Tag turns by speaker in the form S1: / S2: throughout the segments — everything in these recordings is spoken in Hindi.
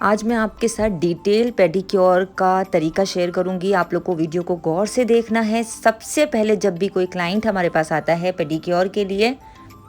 S1: आज मैं आपके साथ डिटेल पेडिक्योर का तरीका शेयर करूंगी। आप लोग को वीडियो को गौर से देखना है। सबसे पहले जब भी कोई क्लाइंट हमारे पास आता है पेडिक्योर के लिए,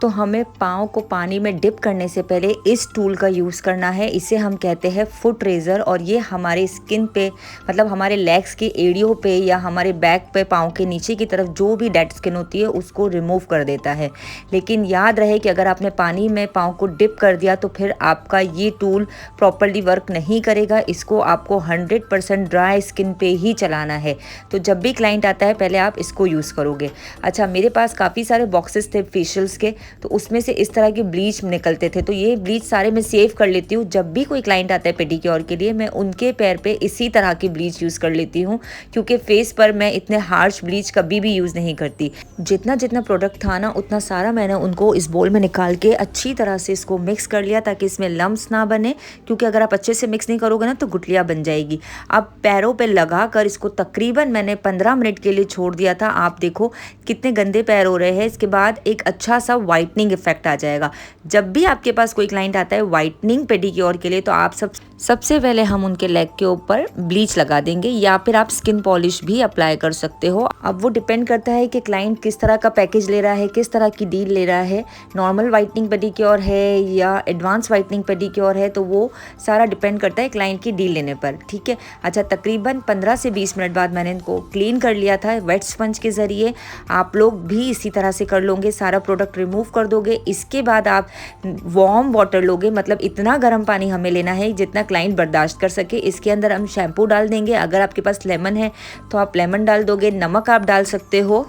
S1: तो हमें पाँव को पानी में डिप करने से पहले इस टूल का यूज़ करना है। इसे हम कहते हैं फुट रेज़र, और ये हमारे स्किन पे, मतलब हमारे लेग्स की एड़ियों पे या हमारे बैक पे, पाँव के नीचे की तरफ जो भी डेड स्किन होती है उसको रिमूव कर देता है। लेकिन याद रहे कि अगर आपने पानी में पाँव को डिप कर दिया तो फिर आपका ये टूल प्रॉपरली वर्क नहीं करेगा। इसको आपको 100% ड्राई स्किन पे ही चलाना है। तो जब भी क्लाइंट आता है पहले आप इसको यूज़ करोगे। अच्छा, मेरे पास काफ़ी सारे बॉक्सेस थे फेशियल्स के, तो उसमें से इस तरह की ब्लीच निकलते थे। तो ये ब्लीच सारे मैं सेव कर लेती हूँ। जब भी कोई क्लाइंट आता है पेडिक्योर के लिए, मैं उनके पैर पे इसी तरह की ब्लीच यूज़ कर लेती हूँ, क्योंकि फेस पर मैं इतने हार्श ब्लीच कभी भी यूज़ नहीं करती। जितना जितना प्रोडक्ट था ना, उतना सारा मैंने उनको इस बोल में निकाल के अच्छी तरह से इसको मिक्स कर लिया, ताकि इसमें लम्स ना बने, क्योंकि अगर आप अच्छे से मिक्स नहीं करोगे ना तो गुठलियाँ बन जाएगी। अब पैरों पे लगा कर इसको तकरीबन मैंने 15 मिनट के लिए छोड़ दिया था। आप देखो कितने गंदे पैर हो रहे हैं। इसके बाद एक अच्छा सा वाइटनिंग इफेक्ट आ जाएगा। जब भी आपके पास कोई क्लाइंट आता है वाइटनिंग पेडिक्योर के लिए, तो आप सबसे पहले हम उनके लेग के ऊपर ब्लीच लगा देंगे, या फिर आप स्किन पॉलिश भी अप्लाई कर सकते हो। अब वो डिपेंड करता है कि क्लाइंट किस तरह का पैकेज ले रहा है, किस तरह की डील ले रहा है। नॉर्मल वाइटनिंग पेडिक्योर है या एडवांस वाइटनिंग पेडिक्योर है, तो वो सारा डिपेंड करता है क्लाइंट की डील लेने पर। ठीक है। अच्छा, तकरीबन 15 से 20 मिनट बाद मैंने इनको क्लीन कर लिया था वेट स्पंज के ज़रिए। आप लोग भी इसी तरह से कर लोगे, सारा प्रोडक्ट रिमूव कर दोगे। इसके बाद आप वार्म वाटर लोगे, मतलब इतना गर्म पानी हमें लेना है जितना क्लाइंट बर्दाश्त कर सके। इसके अंदर हम शैम्पू डाल देंगे। अगर आपके पास लेमन है तो आप लेमन डाल दोगे, नमक आप डाल सकते हो।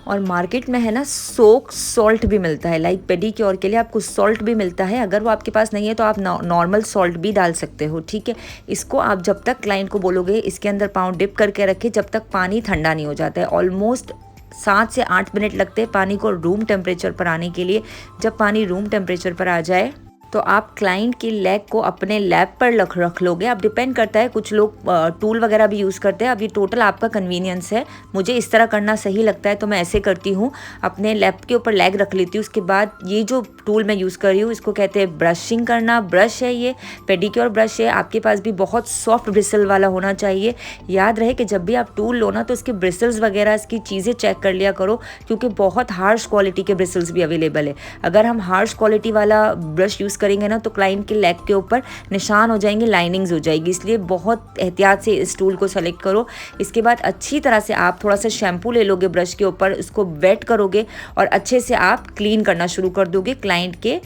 S1: और मार्केट में है ना सोक सॉल्ट भी मिलता है, लाइक पेडिक्योर के लिए आपको सॉल्ट भी मिलता है। अगर वो आपके पास नहीं है तो आप नॉर्मल सॉल्ट भी डाल सकते हो। ठीक है। इसको आप जब तक क्लाइंट को बोलोगे इसके अंदर पाँव डिप करके रखे, जब तक पानी ठंडा नहीं हो जाता है। ऑलमोस्ट 7 से 8 मिनट लगते हैं पानी को रूम टेम्परेचर पर आने के लिए। जब पानी रूम टेम्परेचर पर आ जाए तो आप क्लाइंट की लेग को अपने लैप पर रख लोगे। अब डिपेंड करता है, कुछ लोग टूल वगैरह भी यूज़ करते हैं। अब ये टोटल आपका कन्वीनियंस है। मुझे इस तरह करना सही लगता है तो मैं ऐसे करती हूँ, अपने लैप के ऊपर लेग रख लेती हूँ। उसके बाद ये जो टूल मैं यूज़ कर रही हूँ इसको कहते हैं ब्रशिंग करना। ब्रश है, ये पेडिक्योर ब्रश है। आपके पास भी बहुत सॉफ्ट ब्रिसल वाला होना चाहिए। याद रहे कि जब भी आप टूल लो ना तो इसके ब्रिसल्स वगैरह, इसकी चीज़ें चेक कर लिया करो, क्योंकि बहुत हार्श क्वालिटी के ब्रिसल्स भी अवेलेबल है। अगर हम हार्श क्वालिटी वाला ब्रश यूज़ करेंगे ना तो क्लाइंट के लेग के ऊपर निशान हो जाएंगे, लाइनिंग्स हो जाएगी। इसलिए बहुत एहतियात से इस टूल को सेलेक्ट करो। इसके बाद अच्छी तरह से आप थोड़ा सा शैम्पू ले लोगे ब्रश के ऊपर, उसको वेट करोगे और अच्छे से आप क्लीन करना शुरू कर दोगे क्लाइंट के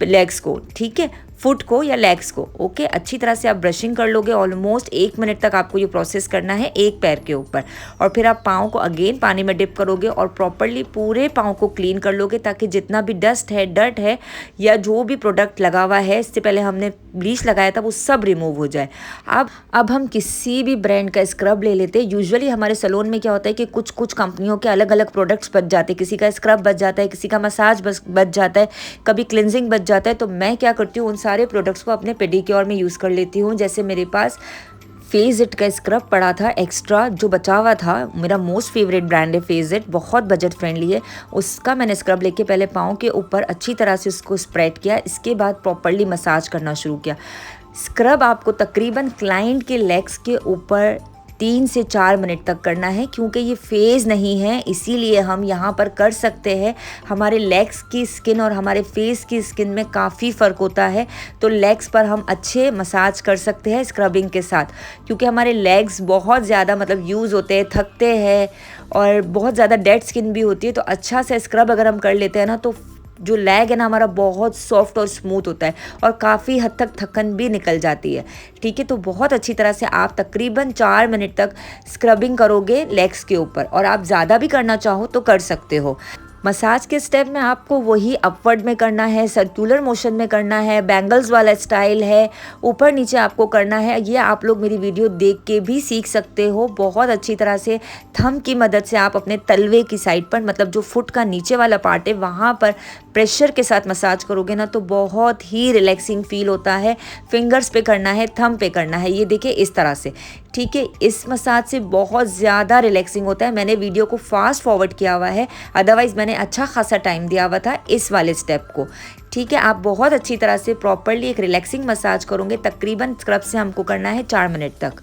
S1: लेग्स को। ठीक है, फुट को या लेग्स को। ओके, अच्छी तरह से आप ब्रशिंग कर लोगे। ऑलमोस्ट 1 मिनट तक आपको ये प्रोसेस करना है एक पैर के ऊपर, और फिर आप पाँव को अगेन पानी में डिप करोगे और प्रॉपरली पूरे पाँव को क्लीन कर लोगे, ताकि जितना भी डस्ट है, डर्ट है, या जो भी प्रोडक्ट लगा हुआ है, इससे पहले हमने ब्लीच लगाया था, वो सब रिमूव हो जाए। अब हम किसी भी ब्रांड का स्क्रब ले लेते हैं। यूजुअली हमारे सैलून में क्या होता है कि कुछ कुछ कंपनियों के अलग अलग प्रोडक्ट्स बच जाते हैं। किसी का स्क्रब बच जाता है, किसी का मसाज बच जाता है, कभी क्लिनजिंग बच जाता है। तो मैं क्या करती हूँ, उन सारे प्रोडक्ट्स को अपने पेडिक्योर में यूज़ कर लेती हूँ। जैसे मेरे पास फेज़िट का स्क्रब पड़ा था एक्स्ट्रा, जो बचा हुआ था। मेरा मोस्ट फेवरेट ब्रांड है फेज़िट, बहुत बजट फ्रेंडली है। उसका मैंने स्क्रब लेके पहले पाँव के ऊपर अच्छी तरह से उसको स्प्रेड किया। इसके बाद प्रॉपरली मसाज करना शुरू किया। स्क्रब आपको तकरीबन क्लाइंट के लेग्स के ऊपर 3 से 4 मिनट तक करना है, क्योंकि ये फेज़ नहीं है, इसीलिए हम यहाँ पर कर सकते हैं। हमारे लेग्स की स्किन और हमारे फेस की स्किन में काफ़ी फ़र्क होता है, तो लेग्स पर हम अच्छे मसाज कर सकते हैं स्क्रबिंग के साथ। क्योंकि हमारे लेग्स बहुत ज़्यादा मतलब यूज़ होते हैं, थकते हैं, और बहुत ज़्यादा डेड स्किन भी होती है। तो अच्छा से स्क्रब अगर हम कर लेते हैं ना, तो जो लेग है ना हमारा बहुत सॉफ्ट और स्मूथ होता है, और काफ़ी हद तक थकन भी निकल जाती है। ठीक है, तो बहुत अच्छी तरह से आप तकरीबन 4 मिनट तक स्क्रबिंग करोगे लेग्स के ऊपर, और आप ज़्यादा भी करना चाहो तो कर सकते हो। मसाज के स्टेप में आपको वही अपवर्ड में करना है, सर्कुलर मोशन में करना है, बैंगल्स वाला स्टाइल है, ऊपर नीचे आपको करना है। ये आप लोग मेरी वीडियो देख के भी सीख सकते हो बहुत अच्छी तरह से। थंब की मदद से आप अपने तलवे की साइड पर, मतलब जो फुट का नीचे वाला पार्ट है, वहाँ पर प्रेशर के साथ मसाज करोगे ना तो बहुत ही रिलैक्सिंग फील होता है। फिंगर्स पे करना है, थंब पे करना है, ये देखिए इस तरह से। ठीक है, इस मसाज से बहुत ज़्यादा रिलैक्सिंग होता है। मैंने वीडियो को फास्ट फॉरवर्ड किया हुआ है, अदरवाइज़ मैंने मैंने अच्छा खासा टाइम दिया हुआ था इस वाले स्टेप को। ठीक है, आप बहुत अच्छी तरह से प्रॉपरली एक रिलैक्सिंग मसाज करोगे। तकरीबन स्क्रब से हमको करना है 4 मिनट तक।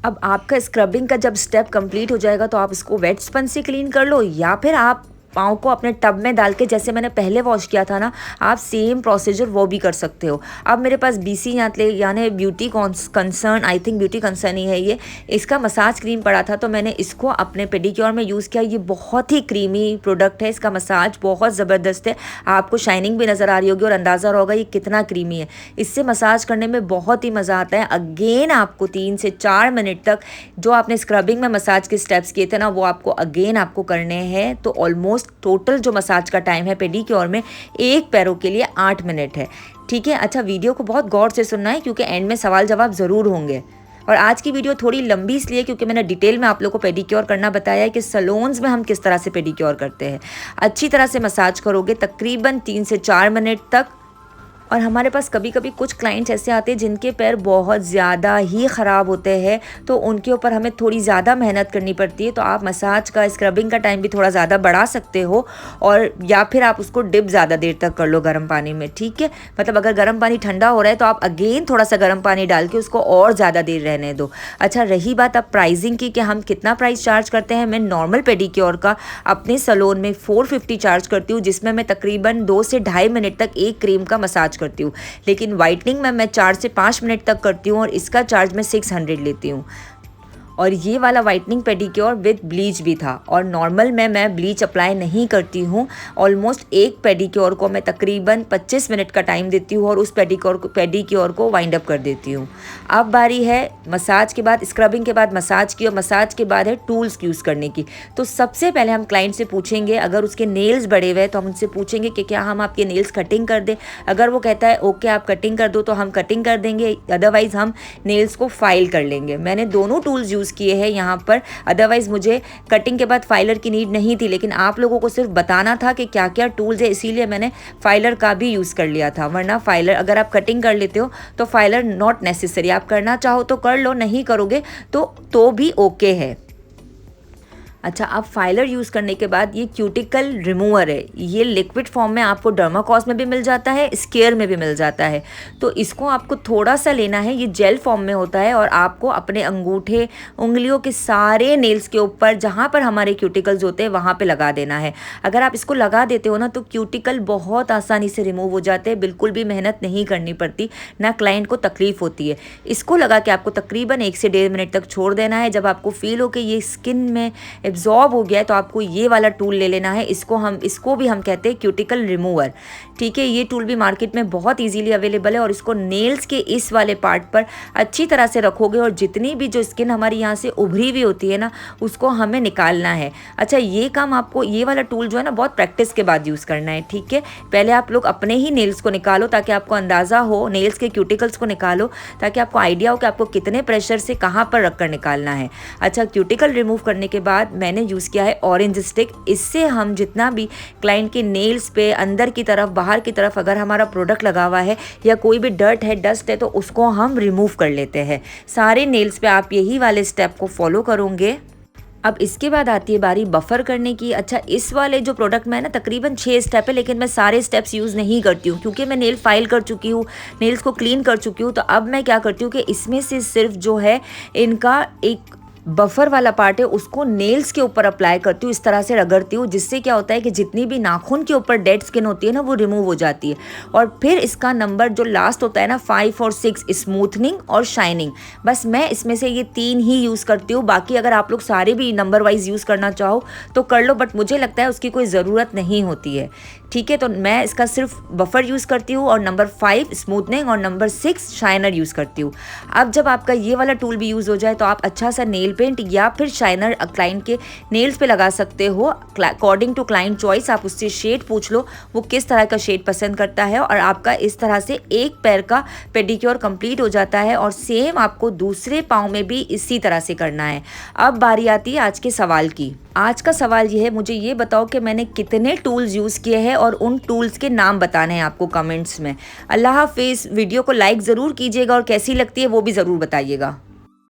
S1: अब आपका स्क्रबिंग का जब स्टेप कंप्लीट हो जाएगा तो आप इसको वेट स्पंज से क्लीन कर लो, या फिर आप पाँव को अपने टब में डाल के जैसे मैंने पहले वॉश किया था ना, आप सेम प्रोसीजर वो भी कर सकते हो। अब मेरे पास BC यानी beauty concern, I think beauty concern ही है ये, इसका मसाज क्रीम पड़ा था तो मैंने इसको अपने पेडिक्योर में यूज़ किया। ये बहुत ही क्रीमी प्रोडक्ट है, इसका मसाज बहुत ज़बरदस्त है। आपको शाइनिंग भी नज़र आ रही होगी और अंदाज़ा होगा ये कितना क्रीमी है। इससे मसाज करने में बहुत ही मज़ा आता है। अगेन आपको 3 से 4 मिनट तक जो आपने स्क्रबिंग में मसाज के स्टेप्स किए थे ना, वो आपको अगेन आपको करने हैं। तो ऑलमोस्ट टोटल जो मसाज का टाइम है पेडिक्योर में एक पैरों के लिए 8 मिनट है। ठीक है, अच्छा वीडियो को बहुत गौर से सुनना है क्योंकि एंड में सवाल जवाब ज़रूर होंगे। और आज की वीडियो थोड़ी लंबी इसलिए क्योंकि मैंने डिटेल में आप लोगों को पेडिक्योर करना बताया है कि सैलून्स में हम किस तरह से पेडिक्योर करते हैं। अच्छी तरह से मसाज करोगे तकरीबन 3 से 4 मिनट तक। और हमारे पास कभी कभी कुछ क्लाइंट्स ऐसे आते हैं जिनके पैर बहुत ज़्यादा ही ख़राब होते हैं, तो उनके ऊपर हमें थोड़ी ज़्यादा मेहनत करनी पड़ती है। तो आप मसाज का, स्क्रबिंग का टाइम भी थोड़ा ज़्यादा बढ़ा सकते हो, और या फिर आप उसको डिप ज़्यादा देर तक कर लो गर्म पानी में। ठीक है, मतलब अगर गर्म पानी ठंडा हो रहा है तो आप अगेन थोड़ा सा गर्म पानी डाल के उसको और ज़्यादा देर रहने दो। अच्छा, रही बात अब प्राइसिंग की कि हम कितना प्राइस चार्ज करते हैं, मैं नॉर्मल पेडिक्योर का अपने सैलून में 450 चार्ज करती हूँ, जिसमें मैं तकरीबन 2 से ढाई मिनट तक एक क्रीम का मसाज करती हूँ। लेकिन वाइटनिंग में मैं 4 से 5 मिनट तक करती हूँ और इसका चार्ज मैं 600 लेती हूँ। और ये वाला वाइटनिंग पेडिक्योर विद ब्लीच भी था, और नॉर्मल में मैं ब्लीच अप्लाई नहीं करती हूँ। ऑलमोस्ट एक पेडिक्योर को मैं तकरीबन 25 मिनट का टाइम देती हूँ और उस पेडिक्योर को वाइंड अप कर देती हूँ। अब बारी है मसाज के बाद, स्क्रबिंग के बाद मसाज की, और मसाज के बाद है टूल्स यूज़ करने की। तो सबसे पहले हम क्लाइंट से पूछेंगे, अगर उसके नेल्स बड़े हुए तो हम उनसे पूछेंगे कि क्या हम आपके नेल्स कटिंग कर दें। अगर वो कहता है ओके आप कटिंग कर दो तो हम कटिंग कर देंगे, अदरवाइज़ हम नेल्स को फाइल कर लेंगे। मैंने दोनों टूल्स यूज़ किए हैं यहाँ पर, अदरवाइज़ मुझे कटिंग के बाद फाइलर की नीड नहीं थी, लेकिन आप लोगों को सिर्फ बताना था कि क्या क्या टूल्स है, इसीलिए मैंने फाइलर का भी यूज़ कर लिया था। वरना फाइलर अगर आप कटिंग कर लेते हो तो फाइलर नॉट नेसेसरी, आप करना चाहो तो कर लो, नहीं करोगे तो भी ओके है। अच्छा, अब फाइलर यूज़ करने के बाद ये क्यूटिकल रिमूवर है, ये लिक्विड फॉर्म में आपको डर्माकॉस में भी मिल जाता है, स्केयर में भी मिल जाता है। तो इसको आपको थोड़ा सा लेना है, ये जेल फॉर्म में होता है, और आपको अपने अंगूठे, उंगलियों के सारे नेल्स के ऊपर जहाँ पर हमारे क्यूटिकल्स होते हैं वहाँ पे लगा देना है। अगर आप इसको लगा देते हो ना तो क्यूटिकल बहुत आसानी से रिमूव हो जाते हैं, बिल्कुल भी मेहनत नहीं करनी पड़ती, ना क्लाइंट को तकलीफ़ होती है। इसको लगा के आपको तकरीबन 1 से 1.5 मिनट तक छोड़ देना है। जब आपको फील हो कि ये स्किन में एब्जॉर्ब हो गया है तो आपको ये वाला टूल ले लेना है। इसको भी हम कहते हैं क्यूटिकल रिमूवर। ठीक है, ये टूल भी मार्केट में बहुत इजीली अवेलेबल है, और इसको नेल्स के इस वाले पार्ट पर अच्छी तरह से रखोगे और जितनी भी जो स्किन हमारी यहाँ से उभरी हुई होती है ना, उसको हमें निकालना है। अच्छा, ये काम आपको, ये वाला टूल जो है ना, बहुत प्रैक्टिस के बाद यूज़ करना है। ठीक है, पहले आप लोग अपने ही नेल्स को निकालो ताकि आपको अंदाज़ा हो, नेल्स के क्यूटिकल्स को निकालो ताकि आपको आइडिया हो कि आपको कितने प्रेशर से कहाँ पर रखकर निकालना है। अच्छा, क्यूटिकल रिमूव करने के बाद मैंने यूज़ किया है ऑरेंज स्टिक। इससे हम जितना भी क्लाइंट के नेल्स पे अंदर की तरफ, बाहर की तरफ अगर हमारा प्रोडक्ट लगा हुआ है या कोई भी डर्ट है, डस्ट है, तो उसको हम रिमूव कर लेते हैं। सारे नेल्स पे आप यही वाले स्टेप को फॉलो करोगे। अब इसके बाद आती है बारी बफर करने की। अच्छा, इस वाले जो प्रोडक्ट में ना तकरीबन 6 स्टेप है, लेकिन मैं सारे स्टेप्स यूज़ नहीं करती हूँ क्योंकि मैं नेल फाइल कर चुकी हूँ, नेल्स को क्लीन कर चुकी हूँ। तो अब मैं क्या करती हूँ कि इसमें से सिर्फ जो है इनका एक बफर वाला पार्ट है उसको नेल्स के ऊपर अप्लाई करती हूँ, इस तरह से रगड़ती हूँ, जिससे क्या होता है कि जितनी भी नाखून के ऊपर डेड स्किन होती है ना, वो रिमूव हो जाती है। और फिर इसका नंबर जो लास्ट होता है ना, 5 और 6, स्मूथनिंग और शाइनिंग, बस मैं इसमें से ये 3 ही यूज़ करती हूँ। बाकी अगर आप लोग सारे भी नंबर वाइज यूज़ करना चाहो तो कर लो, बट मुझे लगता है उसकी कोई ज़रूरत नहीं होती है। ठीक है, तो मैं इसका सिर्फ बफर यूज़ करती हूँ और नंबर 5 स्मूथनिंग और नंबर 6 शाइनर यूज़ करती हूँ। अब जब आपका ये वाला टूल भी यूज़ हो जाए तो आप अच्छा सा नेल पेंट या फिर शाइनर क्लाइंट के नेल्स पे लगा सकते हो। अकॉर्डिंग टू क्लाइंट चॉइस आप उससे शेड पूछ लो वो किस तरह का शेड पसंद करता है, और आपका इस तरह से एक पैर का पेडिक्योर कंप्लीट हो जाता है। और सेम आपको दूसरे पाँव में भी इसी तरह से करना है। अब बारी आती है आज के सवाल की। आज का सवाल ये है, मुझे ये बताओ कि मैंने कितने टूल्स यूज़ किए हैं और उन टूल्स के नाम बताने हैं आपको कमेंट्स में। अल्लाह हाफिज़। वीडियो को लाइक ज़रूर कीजिएगा और कैसी लगती है वो भी ज़रूर बताइएगा।